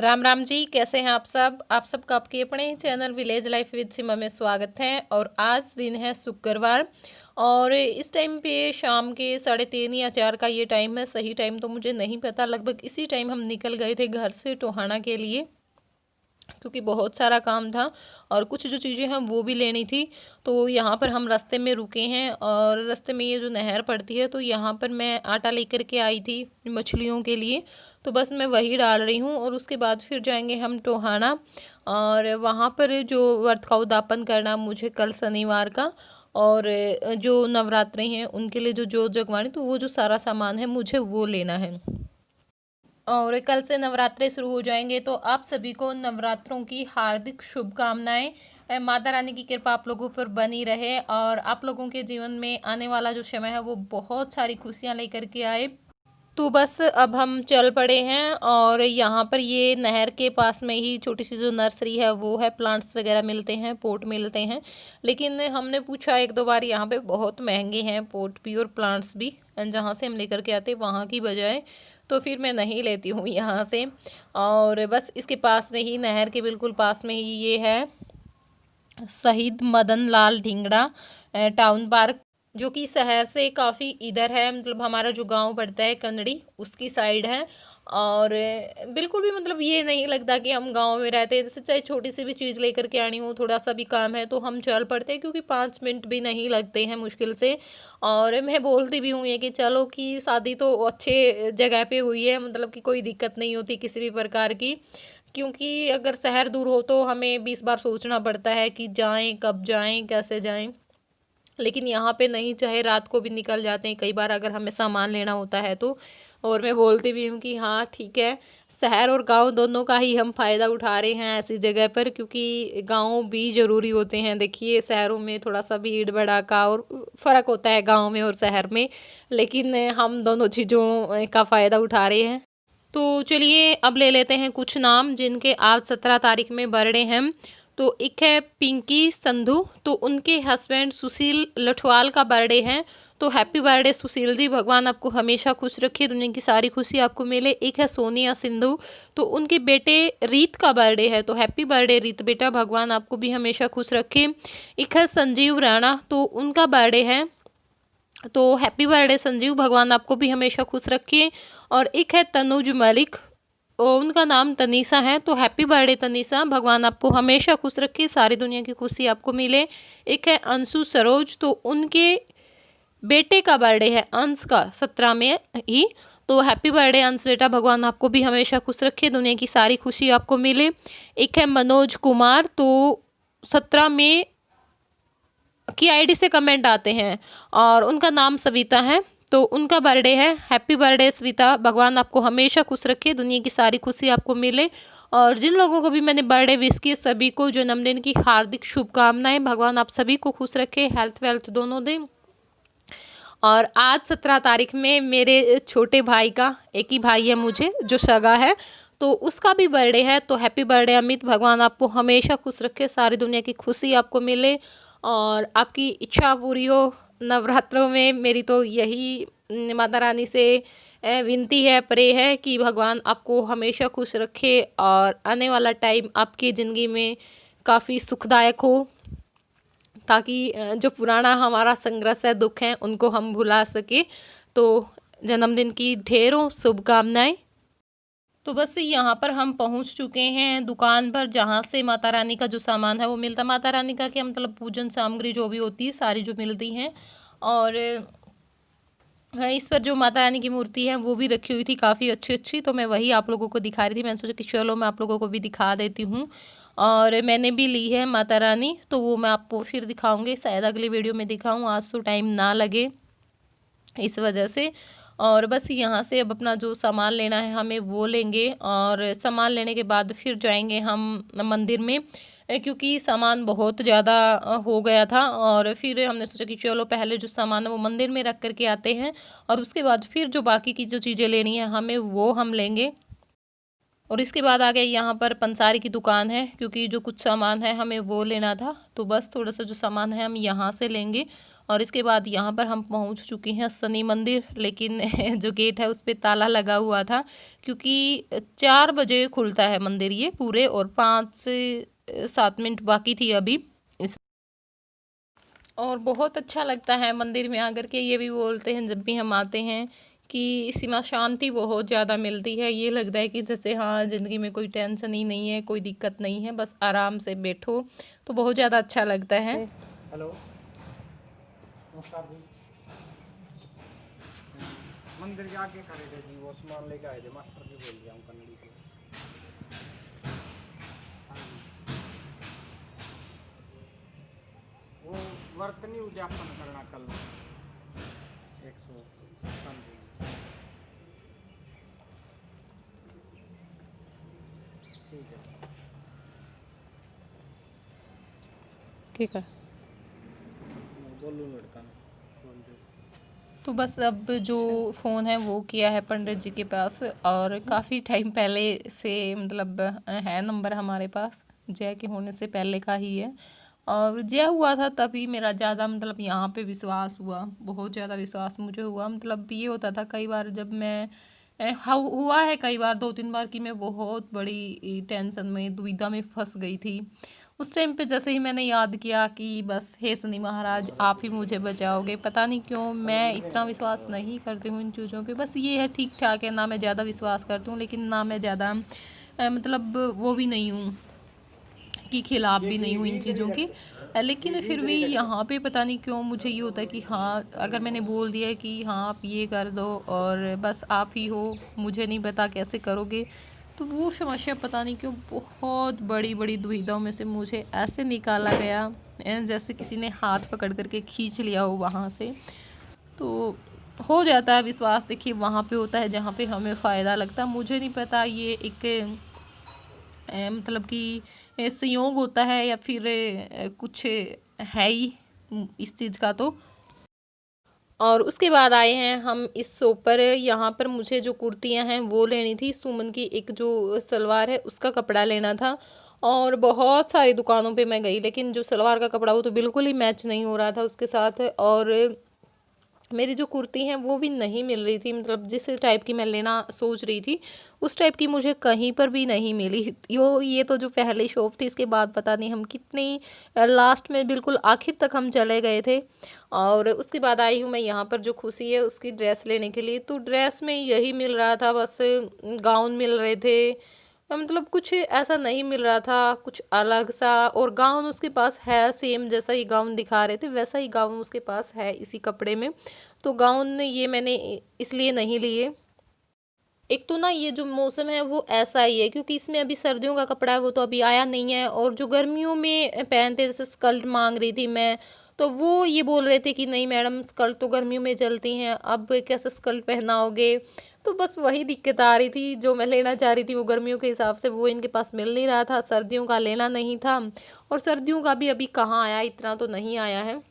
राम राम जी, कैसे हैं आप सब। आप सबका आपके अपने चैनल विलेज लाइफ विद सिमा में स्वागत है। और आज दिन है शुक्रवार और इस टाइम पे शाम के 3:30 या 4 का ये टाइम है। सही टाइम तो मुझे नहीं पता, लगभग इसी टाइम हम निकल गए थे घर से टोहाना के लिए, क्योंकि बहुत सारा काम था और कुछ जो चीज़ें हैं वो भी लेनी थी। तो यहाँ पर हम रास्ते में रुके हैं और रास्ते में ये जो नहर पड़ती है, तो यहाँ पर मैं आटा लेकर के आई थी मछलियों के लिए। तो बस मैं वही डाल रही हूँ और उसके बाद फिर जाएंगे हम टोहाना। और वहाँ पर जो व्रत का उद्यापन करना मुझे कल शनिवार का, और जो नवरात्रे हैं उनके लिए जो जोत जगवानी, तो वो जो सारा सामान है मुझे वो लेना है। और कल से नवरात्रे शुरू हो जाएंगे, तो आप सभी को नवरात्रों की हार्दिक शुभकामनाएं। माता रानी की कृपा आप लोगों पर बनी रहे और आप लोगों के जीवन में आने वाला जो समय है वो बहुत सारी खुशियां लेकर के आए। तो बस अब हम चल पड़े हैं और यहाँ पर ये नहर के पास में ही छोटी सी जो नर्सरी है वो है, प्लांट्स वगैरह मिलते हैं, पोट मिलते हैं। लेकिन हमने पूछा एक दो बार, यहाँ पे बहुत महंगे हैं पोट भी और प्लांट्स भी, जहाँ से हम लेकर के आते वहाँ की बजाय। तो फिर मैं नहीं लेती हूँ यहाँ से। और बस इसके पास में ही, नहर के बिल्कुल पास में ही ये है शहीद मदन लाल ढींगड़ा टाउन पार्क, जो कि शहर से काफ़ी इधर है। मतलब हमारा जो गांव पड़ता है कंदड़ी, उसकी साइड है। और बिल्कुल भी मतलब ये नहीं लगता कि हम गांव में रहते हैं। जैसे चाहे छोटी सी भी चीज़ लेकर के आनी हो, थोड़ा सा भी काम है तो हम चल पड़ते हैं, क्योंकि 5 मिनट भी नहीं लगते हैं मुश्किल से। और मैं बोलती भी हूँ ये कि चलो कि शादी तो अच्छे जगह पे हुई है, मतलब कि कोई दिक्कत नहीं होती किसी भी प्रकार की। क्योंकि अगर शहर दूर हो तो हमें 20 बार सोचना पड़ता है कि जाएं, कब जाएं, कैसे जाएं। लेकिन यहाँ पे नहीं, चाहे रात को भी निकल जाते हैं कई बार अगर हमें सामान लेना होता है तो। और मैं बोलती भी हूँ कि हाँ ठीक है, शहर और गांव दोनों का ही हम फ़ायदा उठा रहे हैं ऐसी जगह पर, क्योंकि गांव भी ज़रूरी होते हैं। देखिए शहरों में थोड़ा सा भीड़ भड़ाका और फ़र्क होता है गांव में और शहर में, लेकिन हम दोनों चीज़ों का फ़ायदा उठा रहे हैं। तो चलिए अब ले लेते हैं कुछ नाम जिनके आज 17 तारीख में बर्थडे हैं। तो एक है पिंकी संधू, तो उनके हस्बैंड सुशील लठवाल का बर्थडे है। तो हैप्पी बर्थडे सुशील जी, भगवान आपको हमेशा खुश रखे, दुनिया की सारी खुशी आपको मिले। एक है सोनिया सिंधु, तो उनके बेटे रीत का बर्थडे है। तो हैप्पी बर्थडे रीत बेटा, भगवान आपको भी हमेशा खुश रखे। एक है संजीव राणा, तो उनका बर्थडे है। तो हैप्पी बर्थडे संजीव, भगवान आपको भी हमेशा खुश रखे। और एक है तनुज मलिक, और उनका नाम तनीसा है। तो हैप्पी बर्थडे तनीसा, भगवान आपको हमेशा खुश रखे, सारी दुनिया की खुशी आपको मिले। एक है अंशु सरोज, तो उनके बेटे का बर्थडे है अंश का 17 में ही। तो हैप्पी बर्थडे अंश बेटा, भगवान आपको भी हमेशा खुश रखे, दुनिया की सारी खुशी आपको मिले। एक है मनोज कुमार, तो 17 में की आईडी से कमेंट आते हैं और उनका नाम सविता है। तो उनका बर्थडे है। हैप्पी बर्थडे सविता, भगवान आपको हमेशा खुश रखे, दुनिया की सारी खुशी आपको मिले। और जिन लोगों को भी मैंने बर्थडे विश किए सभी को जन्मदिन की हार्दिक शुभकामनाएं। भगवान आप सभी को खुश रखे, हेल्थ वेल्थ दोनों दें। और आज 17 तारीख में मेरे छोटे भाई का, एक ही भाई है मुझे जो सगा है, तो उसका भी बर्थडे है। तो हैप्पी बर्थडे अमित, भगवान आपको हमेशा खुश रखे, सारी दुनिया की खुशी आपको मिले और आपकी इच्छा पूरी हो नवरात्रों में। मेरी तो यही माता रानी से विनती है, प्रे है कि भगवान आपको हमेशा खुश रखे और आने वाला टाइम आपकी ज़िंदगी में काफ़ी सुखदायक हो, ताकि जो पुराना हमारा संघर्ष है, दुख हैं, उनको हम भुला सके। तो जन्मदिन की ढेरों शुभकामनाएं। तो बस यहाँ पर हम पहुँच चुके हैं दुकान पर, जहाँ से माता रानी का जो सामान है वो मिलता। माता रानी का क्या मतलब, पूजन सामग्री जो भी होती है सारी जो मिलती हैं। और हाँ, इस पर जो माता रानी की मूर्ति है वो भी रखी हुई थी काफ़ी अच्छी अच्छी, तो मैं वही आप लोगों को दिखा रही थी। मैंने सोचा कि चलो मैं आप लोगों को भी दिखा देती हूँ। और मैंने भी ली है माता रानी, तो वो मैं आपको फिर दिखाऊंगी, शायद अगली वीडियो में दिखाऊँ, आज तो टाइम ना लगे इस वजह से। और बस यहाँ से अब अपना जो सामान लेना है हमें वो लेंगे और सामान लेने के बाद फिर जाएंगे हम मंदिर में, क्योंकि सामान बहुत ज़्यादा हो गया था। और फिर हमने सोचा कि चलो पहले जो सामान है वो मंदिर में रख करके आते हैं और उसके बाद फिर जो बाकी की जो चीज़ें लेनी है हमें वो हम लेंगे। और इसके बाद आ गए यहाँ पर पंसारी की दुकान है, क्योंकि जो कुछ सामान है हमें वो लेना था। तो बस थोड़ा सा जो सामान है हम यहाँ से लेंगे और इसके बाद यहाँ पर हम पहुँच चुके हैं शनि मंदिर, लेकिन जो गेट है उस पर ताला लगा हुआ था, क्योंकि 4 बजे खुलता है मंदिर ये पूरे, और 5 से 7 मिनट बाकी थी अभी इस। और बहुत अच्छा लगता है मंदिर में आकर के। ये भी बोलते हैं जब भी हम आते हैं कि इसमें शांति बहुत ज़्यादा मिलती है। ये लगता है कि जैसे हाँ, ज़िंदगी में कोई टेंशन ही नहीं है, कोई दिक्कत नहीं है, बस आराम से बैठो, तो बहुत ज़्यादा अच्छा लगता है। हेलो, नमस्कार जी। मंदिर के आगे खड़े थे जी, वो सामान लेके आए थे, मास्टर जी बोल दिया हम कन्नड़ी से। हाँ जी, वो वर्क नहीं उद्यापन करना कल 100। हाँ जी, ठीक है, ठीक है। बोलूँ लड़का ने बोल दे। तो बस अब जो फ़ोन है वो किया है पंडित जी के पास, और काफ़ी टाइम पहले से मतलब है नंबर हमारे पास, जय के होने से पहले का ही है। और जय हुआ था तभी मेरा ज़्यादा मतलब यहाँ पे विश्वास हुआ, बहुत ज़्यादा विश्वास मुझे हुआ। मतलब ये होता था कई बार जब मैं हुआ है कई बार 2-3 बार कि मैं बहुत बड़ी टेंशन में दुविधा में फंस गई थी। उस टाइम पे जैसे ही मैंने याद किया कि बस हे शनि महाराज आप ही मुझे बचाओगे, पता नहीं क्यों मैं इतना विश्वास नहीं करती हूँ इन चीज़ों पे। बस ये है ठीक ठाक है, ना मैं ज़्यादा विश्वास करती हूँ लेकिन ना मैं ज़्यादा मतलब वो भी नहीं हूँ कि खिलाफ भी नहीं हूँ इन चीज़ों की। लेकिन फिर भी यहाँ पे पता नहीं क्यों मुझे ये होता है कि हाँ, अगर मैंने बोल दिया है कि हाँ आप ये कर दो और बस आप ही हो, मुझे नहीं पता कैसे करोगे, तो वो समस्या पता नहीं क्यों बहुत बड़ी बड़ी दुविधाओं में से मुझे ऐसे निकाला गया, जैसे किसी ने हाथ पकड़ करके खींच लिया हो वहाँ से। तो हो जाता है विश्वास, देखिए वहाँ पे होता है जहाँ पे हमें फ़ायदा लगता है। मुझे नहीं पता ये एक मतलब कि संयोग होता है या फिर कुछ है ही इस चीज़ का। तो और उसके बाद आए हैं हम इस शॉप पर। यहाँ पर मुझे जो कुर्तियाँ हैं वो लेनी थी, सुमन की एक जो सलवार है उसका कपड़ा लेना था। और बहुत सारी दुकानों पे मैं गई, लेकिन जो सलवार का कपड़ा वो तो बिल्कुल ही मैच नहीं हो रहा था उसके साथ। और मेरी जो कुर्ती हैं वो भी नहीं मिल रही थी, मतलब जिस टाइप की मैं लेना सोच रही थी उस टाइप की मुझे कहीं पर भी नहीं मिली। ये तो जो पहली शॉप थी, इसके बाद पता नहीं हम कितनी लास्ट में बिल्कुल आखिर तक हम चले गए थे। और उसके बाद आई हूँ मैं यहाँ पर जो खुशी है उसकी ड्रेस लेने के लिए। तो ड्रेस में यही मिल रहा था, बस गाउन मिल रहे थे, मतलब कुछ ऐसा नहीं मिल रहा था कुछ अलग सा। और गाउन उसके पास है सेम, जैसा ही गाउन दिखा रहे थे वैसा ही गाउन उसके पास है इसी कपड़े में। तो गाउन ये मैंने इसलिए नहीं लिए, एक तो ना ये जो मौसम है वो ऐसा ही है, क्योंकि इसमें अभी सर्दियों का कपड़ा है वो तो अभी आया नहीं है। और जो गर्मियों में पहनते जैसे स्कर्ट मांग रही थी मैं, तो वो ये बोल रहे थे कि नहीं मैडम स्कर्ट तो गर्मियों में चलती हैं, अब कैसे स्कर्ट पहनाओगे। तो बस वही दिक्कत आ रही थी, जो मैं लेना चाह रही थी वो गर्मियों के हिसाब से वो इनके पास मिल नहीं रहा था, सर्दियों का लेना नहीं था। और सर्दियों का भी अभी कहाँ आया, इतना तो नहीं आया है।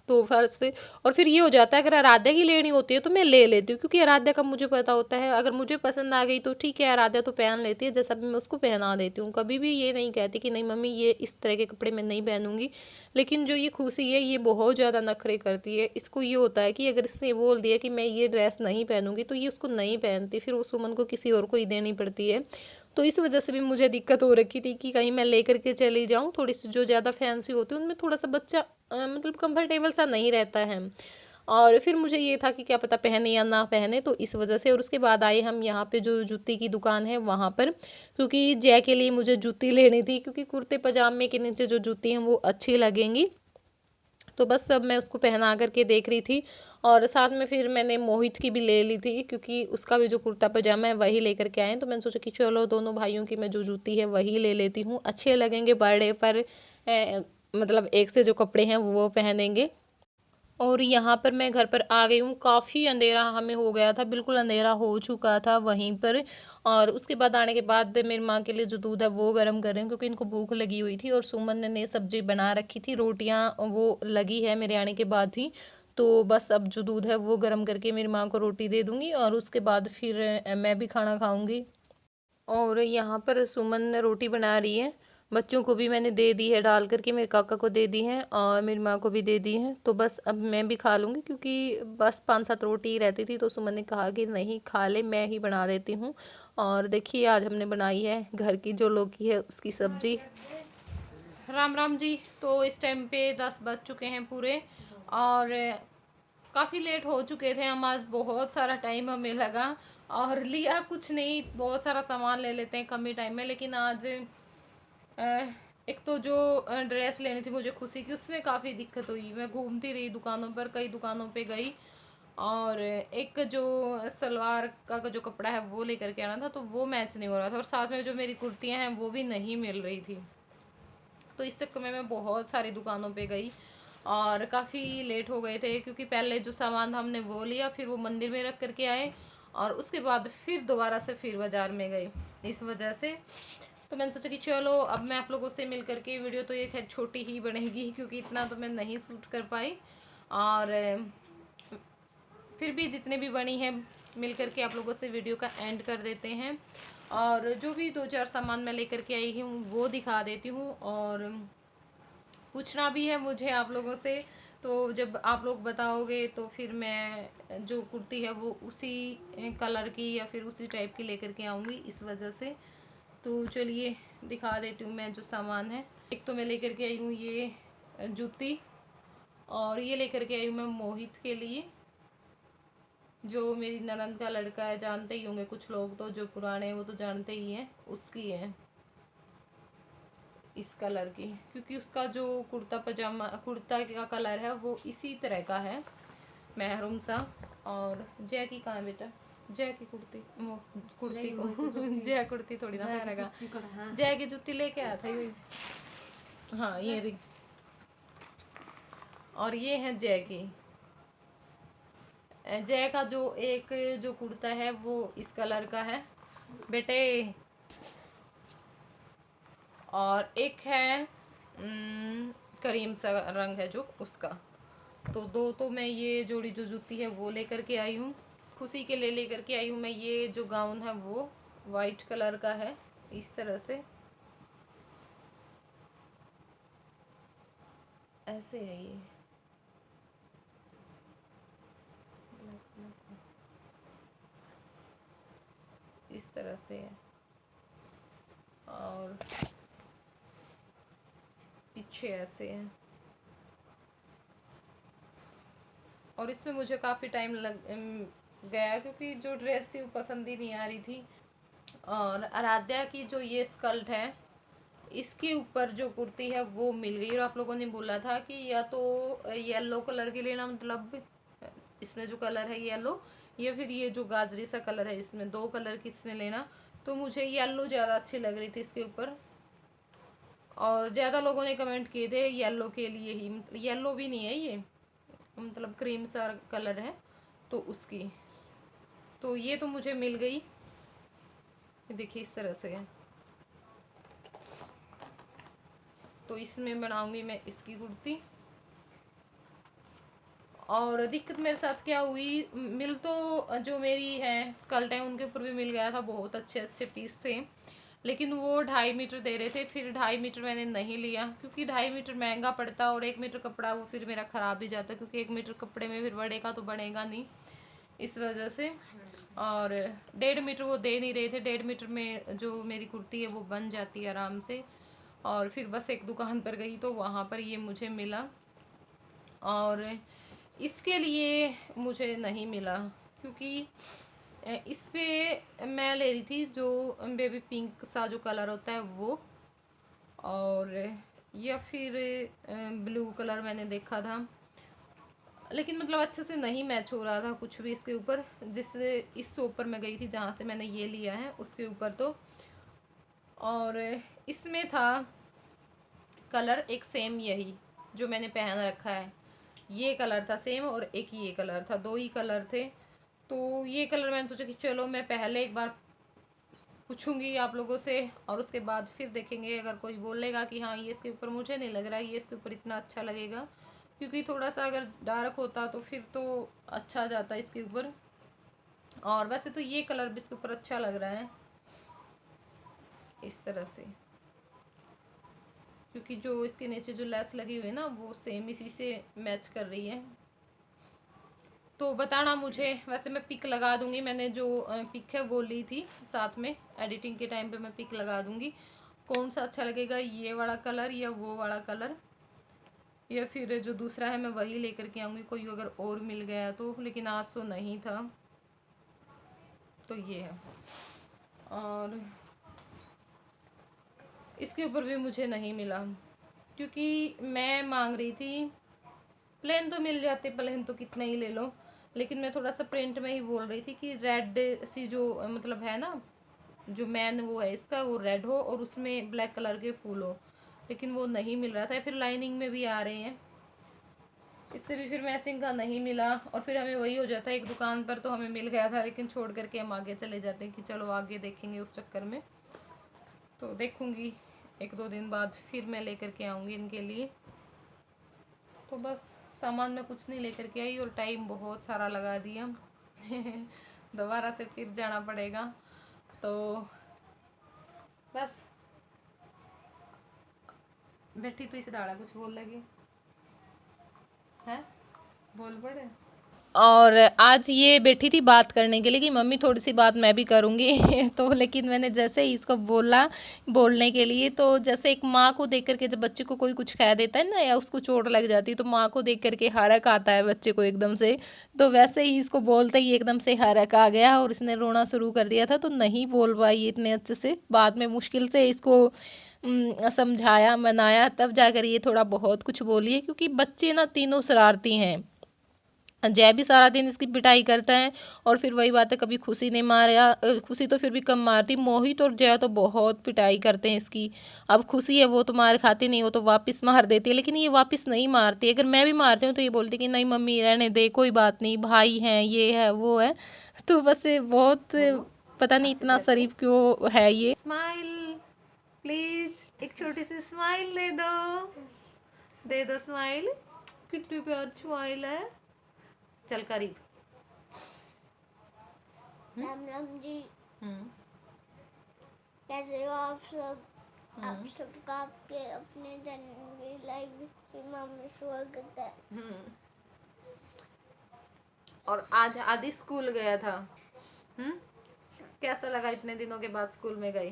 तो फर्स्ट से और फिर ये हो जाता है, अगर आराध्या की लेनी होती है तो मैं ले लेती हूँ, क्योंकि आराध्या का मुझे पता होता है, अगर मुझे पसंद आ गई तो ठीक है, आराध्या तो पहन लेती है, जैसा भी मैं उसको पहना देती हूँ। कभी भी ये नहीं कहती कि नहीं मम्मी ये इस तरह के कपड़े मैं नहीं पहनूंगी। लेकिन जो ये खुशी है ये बहुत ज़्यादा नखरे करती है। इसको ये होता है कि अगर इसने बोल दिया कि मैं ये ड्रेस नहीं पहनूंगी तो ये उसको नहीं पहनती, फिर वो सुमन को किसी और को ही देनी पड़ती है। तो इस वजह से भी मुझे दिक्कत हो रखी थी कि कहीं मैं लेकर के चली जाऊँ, थोड़ी सी जो ज़्यादा फैंसी होती है उनमें थोड़ा सा बच्चा मतलब कंफर्टेबल सा नहीं रहता है। और फिर मुझे ये था कि क्या पता पहने या ना पहने, तो इस वजह से। और उसके बाद आए हम यहाँ पे जो जूती की दुकान है वहाँ पर, क्योंकि जय के लिए मुझे जूती लेनी थी, क्योंकि कुर्ते पजामे के नीचे जो जूती हैं वो अच्छी लगेंगी। तो बस सब मैं उसको पहना करके देख रही थी। और साथ में फिर मैंने मोहित की भी ले ली थी, क्योंकि उसका भी जो कुर्ता पजामा है वही लेकर के आए। तो मैंने सोचा कि चलो दोनों भाइयों की मैं जो जूती है वही ले लेती हूँ, अच्छे लगेंगे बर्थडे पर। मतलब एक से जो कपड़े हैं वो पहनेंगे। और यहाँ पर मैं घर पर आ गई हूँ, काफ़ी अंधेरा हमें हो गया था, बिल्कुल अंधेरा हो चुका था वहीं पर। और उसके बाद आने के बाद मेरी माँ के लिए जो दूध है वो गर्म कर रही हूँ, क्योंकि इनको भूख लगी हुई थी। और सुमन ने सब्जी बना रखी थी, रोटियाँ वो लगी है मेरे आने के बाद ही। तो बस अब जो दूध है वो गर्म करके मेरी माँ को रोटी दे दूँगी, और उसके बाद फिर मैं भी खाना खाऊँगी। और यहाँ पर सुमन रोटी बना रही है, बच्चों को भी मैंने दे दी है डाल करके, मेरे काका को दे दी है और मेरी माँ को भी दे दी है। तो बस अब मैं भी खा लूँगी, क्योंकि बस 5-7 रोटी ही रहती थी। तो सुमन ने कहा कि नहीं खा ले, मैं ही बना देती हूँ। और देखिए आज हमने बनाई है घर की जो लौकी है उसकी सब्जी। राम राम जी। तो इस टाइम पे 10 बज चुके हैं पूरे, और काफ़ी लेट हो चुके थे हम। आज बहुत सारा टाइम हमें लगा और लिया कुछ नहीं, बहुत सारा सामान ले लेते हैं कम ही टाइम में। लेकिन आज एक तो जो ड्रेस लेनी थी मुझे खुशी की, उसमें काफ़ी दिक्कत हुई। मैं घूमती रही दुकानों पर, कई दुकानों पे गई, और एक जो सलवार का जो कपड़ा है वो लेकर के आना था, तो वो मैच नहीं हो रहा था। और साथ में जो मेरी कुर्तियाँ हैं वो भी नहीं मिल रही थी। तो इस चक्कर में मैं बहुत सारी दुकानों पे गई और काफ़ी लेट हो गए थे, क्योंकि पहले जो सामान था हमने वो लिया, फिर वो मंदिर में रख करके आए, और उसके बाद फिर दोबारा से फिर बाज़ार में गए। इस वजह से तो मैंने सोचा कि चलो अब मैं आप लोगों से मिल करके, वीडियो तो ये खैर छोटी ही बनेगी क्योंकि इतना तो मैं नहीं शूट कर पाई, और फिर भी जितने भी बनी है मिल करके आप लोगों से वीडियो का एंड कर देते हैं। और जो भी 2-4 सामान मैं लेकर के आई हूँ वो दिखा देती हूँ। और पूछना भी है मुझे आप लोगों से, तो जब आप लोग बताओगे तो फिर मैं जो कुर्ती है वो उसी कलर की या फिर उसी टाइप की लेकर के आऊँगी, इस वजह से। तो चलिए दिखा देती हूँ मैं जो सामान है। एक तो मैं लेकर के आई हूँ ये जूती, और ये लेकर के आई हूँ मैं मोहित के लिए, जो मेरी ननंद का लड़का है, जानते ही होंगे कुछ लोग, तो जो पुराने हैं वो तो जानते ही हैं, उसकी है इस कलर की। क्योंकि उसका जो कुर्ता पजामा, कुर्ता का कलर है वो इसी तरह का है, महरून सा। और जय की कहाँ है बेटा? जय की कुर्ती, वो कुर्ती को जय कुर्ती थोड़ी ना पहनेगा। जय की जूती लेके आया था ये। हाँ ये रही। और ये है जय की। जय का जो एक जो कुर्ता है वो इस कलर का है बेटे, और एक है करीम सा रंग है जो उसका। तो दो तो मैं ये जोड़ी जो जूती है वो लेकर के आई हूँ, खुशी के लिए लेकर के आई हूँ मैं। ये जो गाउन है वो वाइट कलर का है, इस तरह से ऐसे है ये। इस तरह से है, और पीछे ऐसे है। और इसमें मुझे काफ़ी टाइम लग गया, क्योंकि जो ड्रेस थी वो पसंद ही नहीं आ रही थी। और आराध्या की जो ये स्कर्ट है, इसके ऊपर जो कुर्ती है वो मिल गई। और आप लोगों ने बोला था कि या तो येलो कलर की लेना, मतलब इसमें जो कलर है येलो, या फिर ये जो गाजरी सा कलर है, इसमें दो कलर की इसमें लेना। तो मुझे येलो ज़्यादा अच्छी लग रही थी इसके ऊपर, और ज़्यादा लोगों ने कमेंट किए थे येलो के लिए ही। येलो भी नहीं है ये, मतलब क्रीम सा कलर है तो उसकी। तो ये तो मुझे मिल गई, देखिए इस तरह से है। तो इसमें बनाऊंगी मैं इसकी कुर्ती। और दिक्कत मेरे साथ क्या हुई, मिल तो जो मेरी है स्कर्ट है उनके ऊपर भी मिल गया था, बहुत अच्छे अच्छे पीस थे, लेकिन वो 2.5 मीटर दे रहे थे। फिर 2.5 मीटर मैंने नहीं लिया, क्योंकि 2.5 मीटर महंगा पड़ता, और 1 मीटर कपड़ा वो फिर मेरा ख़राब ही जाता, क्योंकि 1 मीटर कपड़े में फिर बढ़ेगा तो बनेगा नहीं, इस वजह से। और 1.5 मीटर वो दे नहीं रहे थे, 1.5 मीटर में जो मेरी कुर्ती है वो बन जाती है आराम से। और फिर बस एक दुकान पर गई तो वहाँ पर ये मुझे मिला, और इसके लिए मुझे नहीं मिला, क्योंकि इस पे मैं ले रही थी जो बेबी पिंक सा जो कलर होता है वो, और या फिर ब्लू कलर मैंने देखा था, लेकिन मतलब अच्छे से नहीं मैच हो रहा था कुछ भी इसके ऊपर। जिससे इस शॉप पर मैं गई थी जहाँ से मैंने ये लिया है उसके ऊपर तो, और इसमें था कलर एक सेम, यही जो मैंने पहन रखा है ये कलर था सेम, और एक ये कलर था, दो ही कलर थे। तो ये कलर मैंने सोचा कि चलो मैं पहले एक बार पूछूंगी आप लोगों से, और उसके बाद फिर देखेंगे। अगर कोई बोलेगा कि हाँ ये इसके ऊपर मुझे नहीं लग रहा है, ये इसके ऊपर इतना अच्छा लगेगा, क्योंकि थोड़ा सा अगर डार्क होता तो फिर तो अच्छा जाता इसके ऊपर। और वैसे तो ये कलर भी इसके ऊपर अच्छा लग रहा है, इस तरह से। क्योंकि जो इसके नीचे जो लेस लगी हुई है ना वो सेम इसी से मैच कर रही है। तो बताना मुझे, वैसे मैं पिक लगा दूंगी, मैंने जो पिक है वो ली थी साथ में, एडिटिंग के टाइम पे मैं पिक लगा दूंगी। कौन सा अच्छा लगेगा, ये वाला कलर या वो वाला कलर, या फिर जो दूसरा है मैं वही लेकर के आऊँगी, कोई अगर और मिल गया तो, लेकिन आज तो नहीं था। तो ये है, और इसके ऊपर भी मुझे नहीं मिला, क्योंकि मैं मांग रही थी प्लेन, तो मिल जाते प्लेन तो कितने ही ले लो, लेकिन मैं थोड़ा सा प्रिंट में ही बोल रही थी कि रेड सी जो मतलब है ना, जो मैन वो है इसका, वो रेड हो और उसमें ब्लैक कलर के फूल हो, लेकिन वो नहीं मिल रहा था। फिर लाइनिंग में भी आ रहे हैं, इससे भी फिर मैचिंग का नहीं मिला, और फिर हमें वही हो जाता है, एक दुकान पर तो हमें मिल गया था लेकिन छोड़ करके हम आगे चले जाते हैं कि चलो आगे देखेंगे उस चक्कर में। तो देखूंगी 1-2 दिन बाद फिर मैं लेकर के आऊँगी इनके लिए। तो बस सामान में कुछ नहीं लेकर के आई और टाइम बहुत सारा लगा दिया दोबारा से फिर जाना पड़ेगा। तो बस बैठी तो इस डाला कुछ बोल लगी है, बोल पड़े। और आज ये बैठी थी बात करने के लिए कि मम्मी थोड़ी सी बात मैं भी करूँगी तो लेकिन मैंने जैसे ही इसको बोला बोलने के लिए, तो जैसे एक माँ को देख करके जब बच्चे को कोई कुछ कह देता है ना या उसको चोट लग जाती है तो माँ को देख करके हरक आता है बच्चे को एकदम से, तो वैसे ही इसको बोलते ही एकदम से हरक आ गया और इसने रोना शुरू कर दिया था। तो नहीं बोल पाई इतने अच्छे से, बाद में मुश्किल से इसको समझाया मनाया, तब जाकर ये थोड़ा बहुत कुछ बोली है। क्योंकि बच्चे ना तीनों शरारती हैं, जय भी सारा दिन इसकी पिटाई करता है, और फिर वही बात है, कभी खुशी नहीं मारा, खुशी तो फिर भी कम मारती, मोहित और जया तो बहुत पिटाई करते हैं इसकी। अब खुशी है वो तो मार खाती नहीं, वो तो वापस मार देती है, लेकिन ये वापस नहीं मारती। अगर मैं भी मारती हूँ तो ये बोलती कि नहीं मम्मी रहने दे, कोई बात नहीं, भाई हैं, ये है वो है। तो बस ये बहुत, पता नहीं इतना शरीफ क्यों है ये। स्माइल प्लीज, एक छोटी सी स्माइल दे दो स्माइल, कितनी प्यारी स्माइल है। चल करीब। राम राम जी, हम्म कैसे हो आप सब? आप हम्म सबका आपके अपने जन्मदिन लाइव सीमा में स्वागत है। और आज आदि स्कूल गया था। हम्म कैसा लगा इतने दिनों के बाद स्कूल में गई?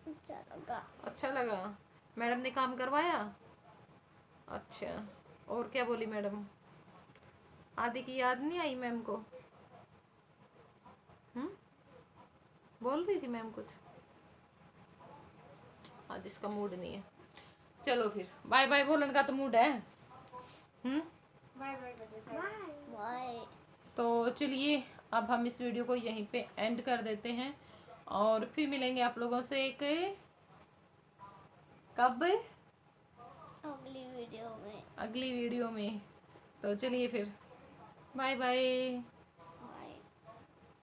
अच्छा लगा। अच्छा लगा। मैडम ने काम करवाया? अच्छा। और क्या बोली मैडम? आदि की याद नहीं आई मैम को? हम्म बोल रही थी मैम कुछ? आज इसका मूड नहीं है। चलो फिर बाय बाय बोलन का तो मूड है। Bye bye bye. तो चलिए अब हम इस वीडियो को यहीं पे एंड कर देते हैं, और फिर मिलेंगे आप लोगों से एक, कब? अगली वीडियो में। अगली वीडियो में। तो चलिए फिर बाय बाय।